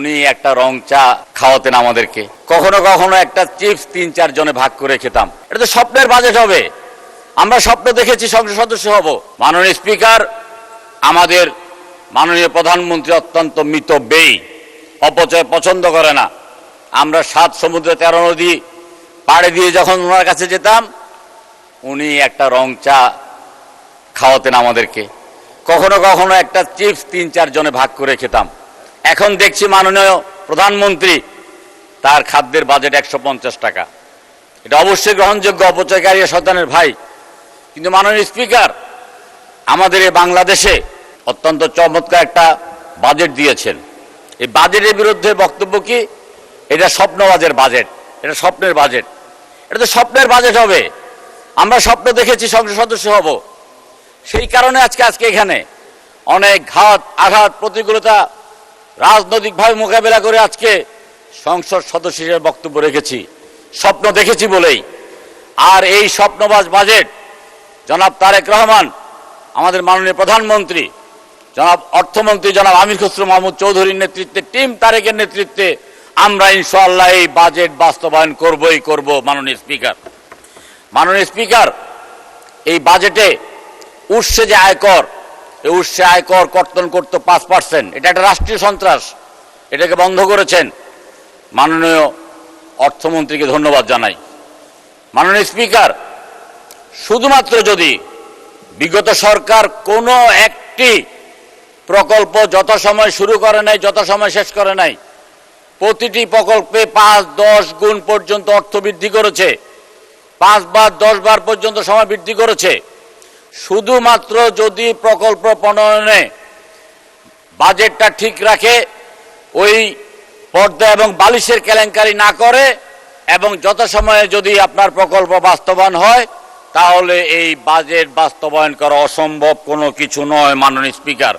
উনি একটা রং চা খাওয়াতেন আমাদেরকে, কখনো কখনো একটা চিপস ৩-৪ জনে ভাগ করে খেতাম। এটা তো স্বপ্নের বাজেট হবে। আমরা স্বপ্ন দেখেছি সংসদ সদস্য হব। মাননীয় স্পিকার, আমাদের মাননীয় প্রধানমন্ত্রী অত্যন্ত মিতব্যয়ী, অপচয় পছন্দ করে না। আমরা ৭ সমুদ্র ১৩ নদী পাড়ে দিয়ে যখন ওনার কাছে যেতাম, উনি একটা রং চা খাওয়াতেন আমাদেরকে, কখনো কখনো একটা চিপস ৩-৪ জনে ভাগ করে খেতাম। এখন দেখছি মাননীয় প্রধানমন্ত্রী, তার খাদ্যের বাজেট ১৫০ টাকা। এটা অবশ্যই গ্রহণযোগ্য, অপচয়কারী শয়তানের ভাই। কিন্তু মাননীয় স্পিকার, আমাদের এই বাংলাদেশে অত্যন্ত চমৎকার একটা বাজেট দিয়েছেন। এই বাজেটের বিরুদ্ধে বক্তব্য কি? এটা স্বপ্নবাজের বাজেট, এটা স্বপ্নের বাজেট। এটা তো স্বপ্নের বাজেট হবে। আমরা স্বপ্ন দেখেছি সংসদ সদস্য হব। সেই কারণে আজকে এখানে অনেক ঘাত আঘাত প্রতিকূলতা রাজনৈতিকভাবে মোকাবেলা করে আজকে সংসদ সদস্য হিসেবে বক্তব্য রেখেছি, স্বপ্ন দেখেছি বলেই। আর এই স্বপ্নবাজ বাজেট জনাব তারেক রহমান, আমাদের মাননীয় প্রধানমন্ত্রী, জনাব অর্থমন্ত্রী জনাব আমির খসরু মাহমুদ চৌধুরীর নেতৃত্বে, টিম তারেকের নেতৃত্বে আমরা ইনশাআল্লাহ এই বাজেট বাস্তবায়ন করবই করব। মাননীয় স্পিকার, এই বাজেটে উৎসে যে আয়কর, এই উৎসে আয়কর কর্তন করতে 5%, এটা একটা রাষ্ট্রীয় সন্ত্রাস। এটাকে বন্ধ করেছেন। মাননীয় অর্থমন্ত্রীকে ধন্যবাদ জানাই। মাননীয় স্পিকার, শুধুমাত্র যদি বিগত সরকার কোনো একটি প্রকল্প যথাসময় শুরু করে নাই, যথাসময় শেষ করে নাই, প্রতিটি প্রকল্পে 5-10 গুণ পর্যন্ত অর্থ বৃদ্ধি করেছে, 5 বার 10 বার পর্যন্ত সময় বৃদ্ধি করেছে। শুধুমাত্র যদি প্রকল্প প্রণয়নে বাজেটটা ঠিক রাখে, ওই পর্দা এবং বালিশের কেলেঙ্কারি না করে, এবং যথাসময়ে যদি আপনার প্রকল্প বাস্তবায়ন হয়, তাহলে এই বাজেট বাস্তবায়ন করা অসম্ভব কোনো কিছু নয়। মাননীয় স্পিকার।